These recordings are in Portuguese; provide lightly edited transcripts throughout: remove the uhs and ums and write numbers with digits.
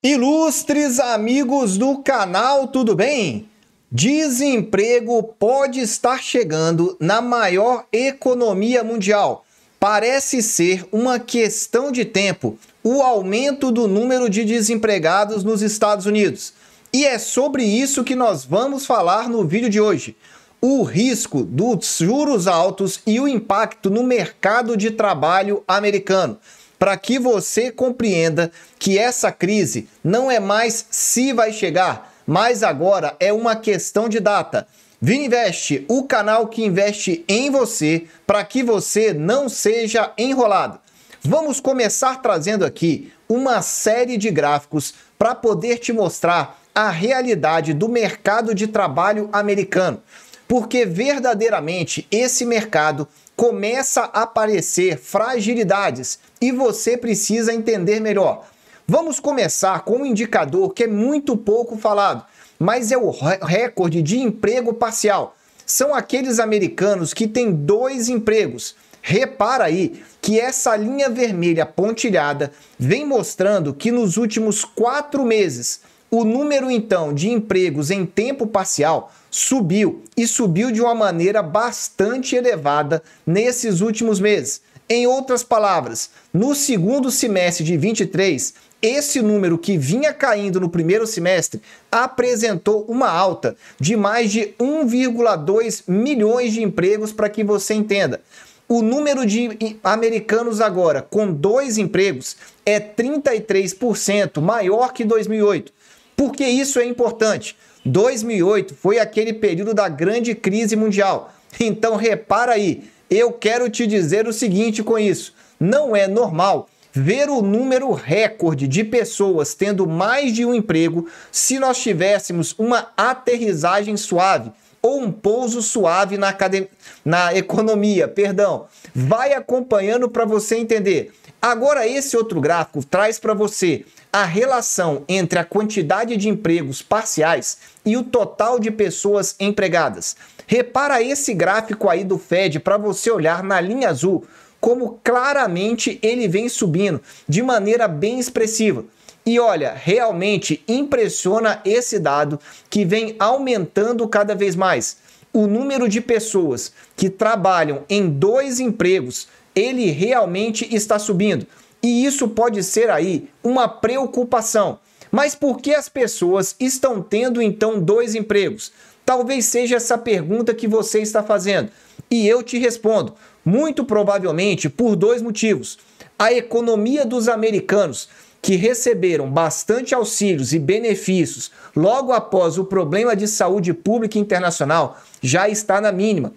Ilustres amigos do canal, tudo bem? Desemprego pode estar chegando na maior economia mundial. Parece ser uma questão de tempo o aumento do número de desempregados nos Estados Unidos. E é sobre isso que nós vamos falar no vídeo de hoje. O risco dos juros altos e o impacto no mercado de trabalho americano. Para que você compreenda que essa crise não é mais se vai chegar, mas agora é uma questão de data. Vininvest, o canal que investe em você para que você não seja enrolado. Vamos começar trazendo aqui uma série de gráficos para poder te mostrar a realidade do mercado de trabalho americano. Porque verdadeiramente esse mercado começa a aparecer fragilidades e você precisa entender melhor. Vamos começar com um indicador que é muito pouco falado, mas é o recorde de emprego parcial. São aqueles americanos que têm 2 empregos. Repara aí que essa linha vermelha pontilhada vem mostrando que nos últimos 4 meses o número, então, de empregos em tempo parcial subiu e subiu de uma maneira bastante elevada nesses últimos meses. Em outras palavras, no segundo semestre de 23, esse número que vinha caindo no primeiro semestre apresentou uma alta de mais de 1,2 milhões de empregos, para que você entenda. O número de americanos agora com 2 empregos é 33% maior que 2008. Por que isso é importante? 2008 foi aquele período da grande crise mundial. Então repara aí, eu quero te dizer o seguinte com isso. Não é normal ver o número recorde de pessoas tendo mais de um emprego se nós tivéssemos uma aterrissagem suave ou um pouso suave na economia, perdão. Vai acompanhando para você entender. Agora esse outro gráfico traz para você a relação entre a quantidade de empregos parciais e o total de pessoas empregadas. Repara esse gráfico aí do Fed para você olhar na linha azul, como claramente ele vem subindo de maneira bem expressiva. E olha, realmente impressiona esse dado que vem aumentando cada vez mais. O número de pessoas que trabalham em 2 empregos, ele realmente está subindo. E isso pode ser aí uma preocupação. Mas por que as pessoas estão tendo então 2 empregos? Talvez seja essa pergunta que você está fazendo. E eu te respondo, muito provavelmente por 2 motivos. A economia dos americanos, que receberam bastante auxílios e benefícios logo após o problema de saúde pública internacional, já está na mínima.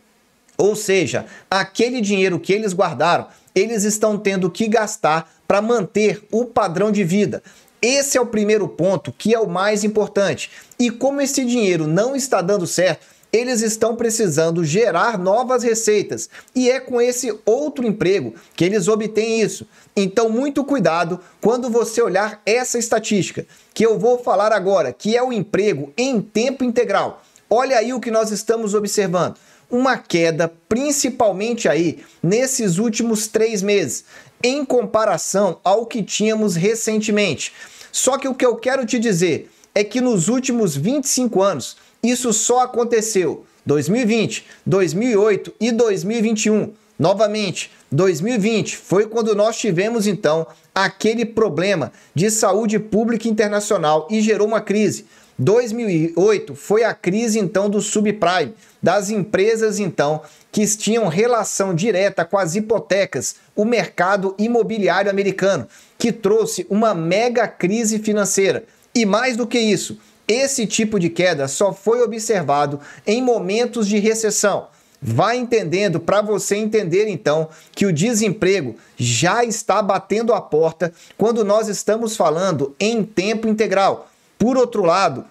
Ou seja, aquele dinheiro que eles guardaram, eles estão tendo que gastar para manter o padrão de vida. Esse é o primeiro ponto, que é o mais importante. E como esse dinheiro não está dando certo, eles estão precisando gerar novas receitas. E é com esse outro emprego que eles obtêm isso. Então, muito cuidado quando você olhar essa estatística, que eu vou falar agora, que é o emprego em tempo integral. Olha aí o que nós estamos observando. Uma queda, principalmente aí nesses últimos 3 meses, em comparação ao que tínhamos recentemente. Só que o que eu quero te dizer é que nos últimos 25 anos, isso só aconteceu 2020, 2008 e 2021. Novamente, 2020 foi quando nós tivemos então aquele problema de saúde pública internacional e gerou uma crise. 2008 foi a crise então do subprime, das empresas então que tinham relação direta com as hipotecas, o mercado imobiliário americano, que trouxe uma mega crise financeira. E mais do que isso, esse tipo de queda só foi observado em momentos de recessão. Vai entendendo para você entender então que o desemprego já está batendo a porta quando nós estamos falando em tempo integral. Por outro lado,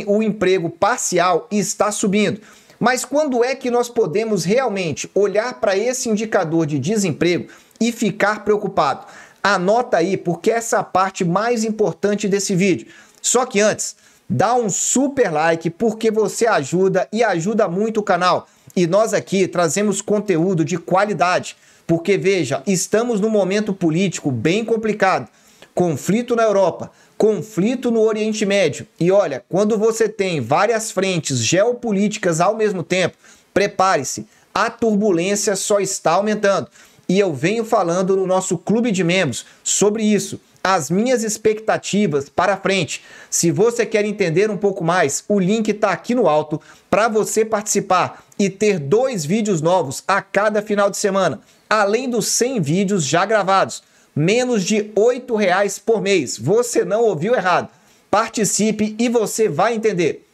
o emprego parcial está subindo. Mas quando é que nós podemos realmente olhar para esse indicador de desemprego e ficar preocupado? Anota aí, porque essa é a parte mais importante desse vídeo. Só que antes, dá um super like, porque você ajuda e ajuda muito o canal. E nós aqui trazemos conteúdo de qualidade, porque veja, estamos num momento político bem complicado. Conflito na Europa, conflito no Oriente Médio. E olha, quando você tem várias frentes geopolíticas ao mesmo tempo, prepare-se, a turbulência só está aumentando. E eu venho falando no nosso clube de membros sobre isso, as minhas expectativas para frente. Se você quer entender um pouco mais, o link está aqui no alto para você participar e ter 2 vídeos novos a cada final de semana, além dos 100 vídeos já gravados. Menos de R$ 8,00 por mês. Você não ouviu errado. Participe e você vai entender.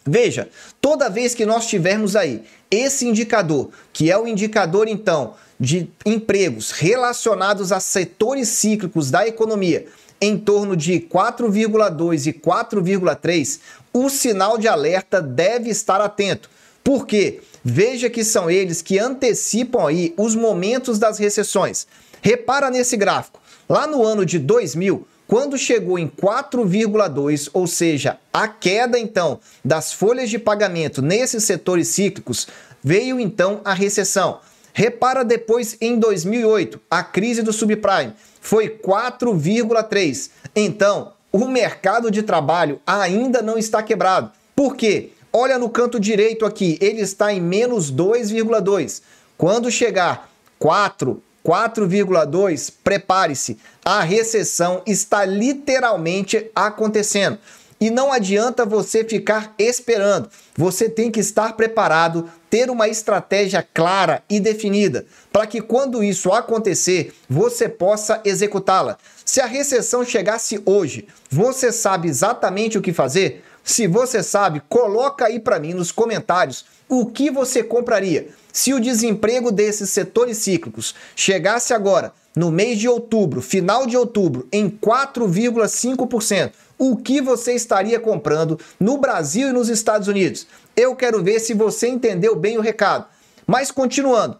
Veja, toda vez que nós tivermos aí esse indicador, que é o indicador então de empregos relacionados a setores cíclicos da economia, em torno de 4,2 e 4,3, o sinal de alerta deve estar atento. Por quê? Veja que são eles que antecipam aí os momentos das recessões. Repara nesse gráfico. Lá no ano de 2000, quando chegou em 4,2, ou seja, a queda então das folhas de pagamento nesses setores cíclicos, veio então a recessão. Repara depois em 2008, a crise do subprime foi 4,3. Então, o mercado de trabalho ainda não está quebrado. Por quê? Olha no canto direito aqui, ele está em menos 2,2. Quando chegar 4,2, prepare-se, a recessão está literalmente acontecendo. E não adianta você ficar esperando, você tem que estar preparado, ter uma estratégia clara e definida, para que quando isso acontecer, você possa executá-la. Se a recessão chegasse hoje, você sabe exatamente o que fazer? Se você sabe, coloca aí para mim nos comentários o que você compraria. Se o desemprego desses setores cíclicos chegasse agora, no mês de outubro, final de outubro, em 4,5%, o que você estaria comprando no Brasil e nos Estados Unidos? Eu quero ver se você entendeu bem o recado. Mas continuando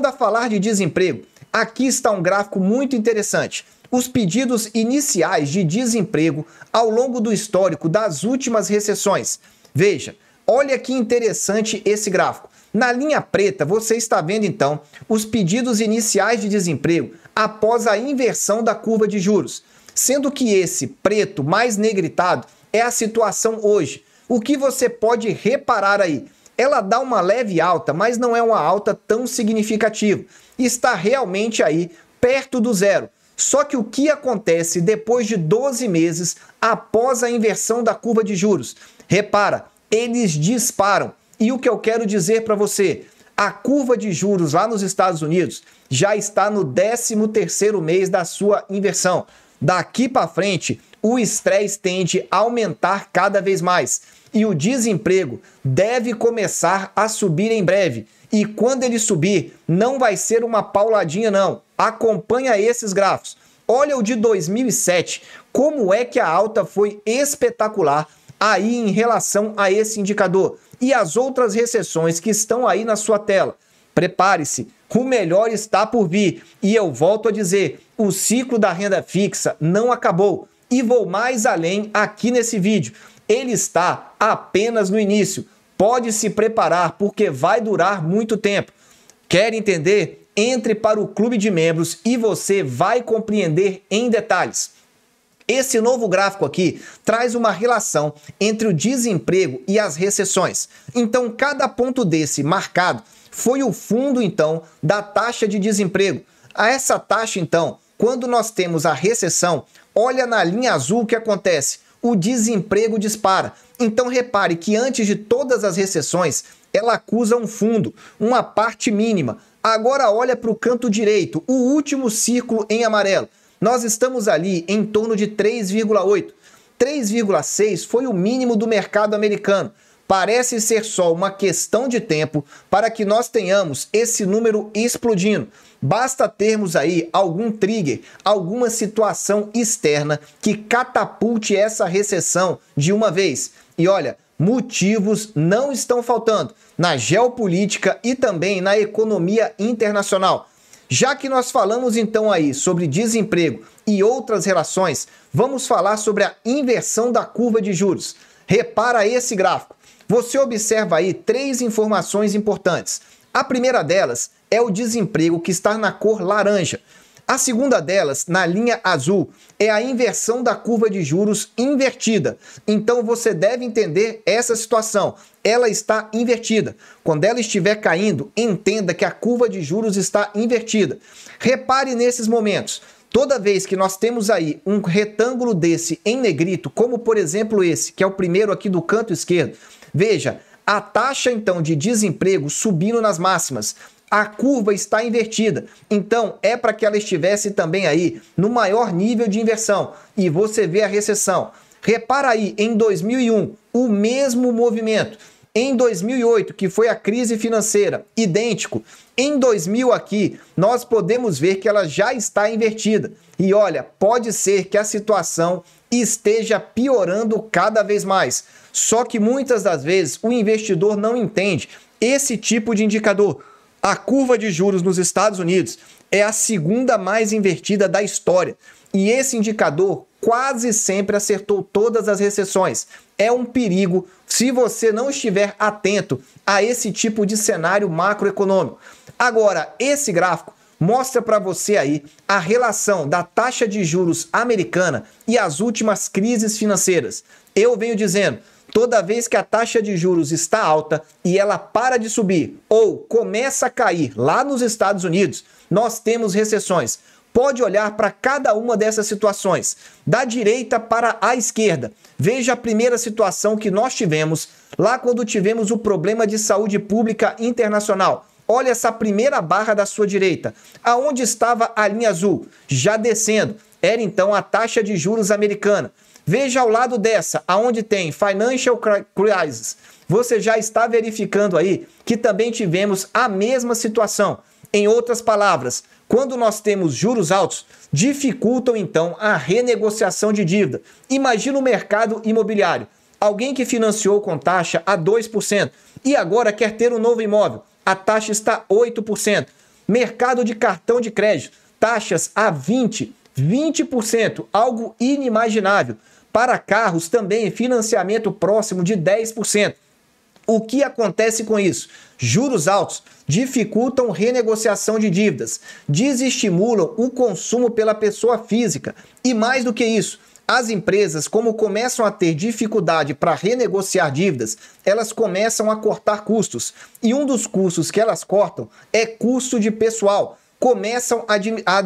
a falar de desemprego, aqui está um gráfico muito interessante. Os pedidos iniciais de desemprego ao longo do histórico das últimas recessões. Veja, olha que interessante esse gráfico. Na linha preta, você está vendo então os pedidos iniciais de desemprego após a inversão da curva de juros. Sendo que esse preto mais negritado é a situação hoje. O que você pode reparar aí? Ela dá uma leve alta, mas não é uma alta tão significativa. Está realmente aí perto do zero. Só que o que acontece depois de 12 meses após a inversão da curva de juros? Repara, eles disparam. E o que eu quero dizer para você? A curva de juros lá nos Estados Unidos já está no 13º mês da sua inversão. Daqui para frente, o estresse tende a aumentar cada vez mais e o desemprego deve começar a subir em breve. E quando ele subir, não vai ser uma pauladinha não. Acompanha esses gráficos. Olha o de 2007, como é que a alta foi espetacular aí em relação a esse indicador. E as outras recessões que estão aí na sua tela. Prepare-se, o melhor está por vir. E eu volto a dizer, o ciclo da renda fixa não acabou. E vou mais além aqui nesse vídeo. Ele está apenas no início. Pode se preparar porque vai durar muito tempo. Quer entender? Entre para o clube de membros e você vai compreender em detalhes. Esse novo gráfico aqui traz uma relação entre o desemprego e as recessões. Então, cada ponto desse marcado foi o fundo, então, da taxa de desemprego. A essa taxa, então, quando nós temos a recessão, olha na linha azul o que acontece. O desemprego dispara. Então, repare que antes de todas as recessões, ela acusa um fundo, uma parte mínima. Agora olha para o canto direito, o último círculo em amarelo. Nós estamos ali em torno de 3,8. 3,6 foi o mínimo do mercado americano. Parece ser só uma questão de tempo para que nós tenhamos esse número explodindo. Basta termos aí algum trigger, alguma situação externa que catapulte essa recessão de uma vez. E olha, motivos não estão faltando na geopolítica e também na economia internacional. Já que nós falamos então aí sobre desemprego e outras relações, vamos falar sobre a inversão da curva de juros. Repara esse gráfico. Você observa aí 3 informações importantes. A primeira delas é o desemprego que está na cor laranja. A segunda delas, na linha azul, é a inversão da curva de juros invertida. Então você deve entender essa situação. Ela está invertida. Quando ela estiver caindo, entenda que a curva de juros está invertida. Repare nesses momentos. Toda vez que nós temos aí um retângulo desse em negrito, como por exemplo esse, que é o primeiro aqui do canto esquerdo, veja, a taxa então de desemprego subindo nas máximas. A curva está invertida, então é para que ela estivesse também aí no maior nível de inversão e você vê a recessão. Repara aí, em 2001, o mesmo movimento. Em 2008, que foi a crise financeira, idêntico. Em 2000 aqui, nós podemos ver que ela já está invertida. E olha, pode ser que a situação esteja piorando cada vez mais. Só que muitas das vezes o investidor não entende esse tipo de indicador. A curva de juros nos Estados Unidos é a segunda mais invertida da história. E esse indicador quase sempre acertou todas as recessões. É um perigo se você não estiver atento a esse tipo de cenário macroeconômico. Agora, esse gráfico mostra para você aí a relação da taxa de juros americana e as últimas crises financeiras. Eu venho dizendo, toda vez que a taxa de juros está alta e ela para de subir ou começa a cair lá nos Estados Unidos, nós temos recessões. Pode olhar para cada uma dessas situações, da direita para a esquerda. Veja a primeira situação que nós tivemos lá quando tivemos o problema de saúde pública internacional. Olha essa primeira barra da sua direita. Aonde estava a linha azul? Já descendo. Era então a taxa de juros americana. Veja ao lado dessa, aonde tem Financial Crisis. Você já está verificando aí que também tivemos a mesma situação. Em outras palavras, quando nós temos juros altos, dificultam então a renegociação de dívida. Imagina o mercado imobiliário. Alguém que financiou com taxa a 2% e agora quer ter um novo imóvel. A taxa está 8%. Mercado de cartão de crédito, taxas a 20%, algo inimaginável. Para carros também financiamento próximo de 10%. O que acontece com isso? Juros altos dificultam renegociação de dívidas, desestimulam o consumo pela pessoa física e mais do que isso, as empresas, como começam a ter dificuldade para renegociar dívidas, elas começam a cortar custos e um dos custos que elas cortam é custo de pessoal. Começam a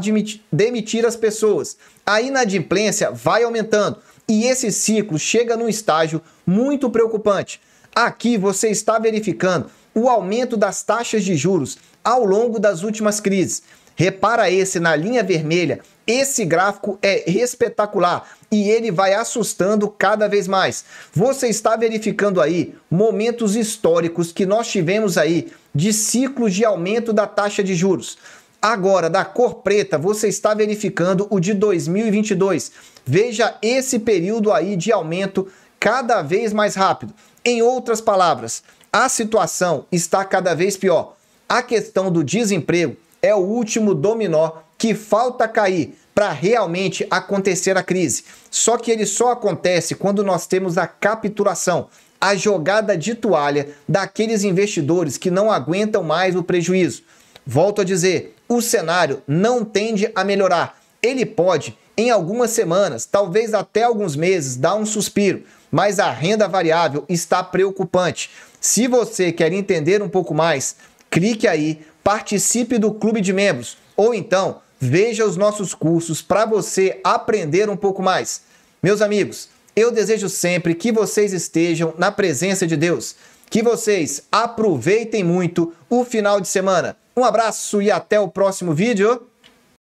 demitir as pessoas. A inadimplência vai aumentando e esse ciclo chega num estágio muito preocupante. Aqui você está verificando o aumento das taxas de juros ao longo das últimas crises. Repara esse na linha vermelha, esse gráfico é espetacular e ele vai assustando cada vez mais. Você está verificando aí momentos históricos que nós tivemos aí de ciclos de aumento da taxa de juros. Agora, da cor preta, você está verificando o de 2022. Veja esse período aí de aumento cada vez mais rápido. Em outras palavras, a situação está cada vez pior. A questão do desemprego é o último dominó que falta cair para realmente acontecer a crise. Só que ele só acontece quando nós temos a capitulação, a jogada de toalha daqueles investidores que não aguentam mais o prejuízo. Volto a dizer, o cenário não tende a melhorar. Ele pode, em algumas semanas, talvez até alguns meses, dar um suspiro, mas a renda variável está preocupante. Se você quer entender um pouco mais, clique aí, participe do clube de membros ou então veja os nossos cursos para você aprender um pouco mais. Meus amigos, eu desejo sempre que vocês estejam na presença de Deus, que vocês aproveitem muito o final de semana. Um abraço e até o próximo vídeo.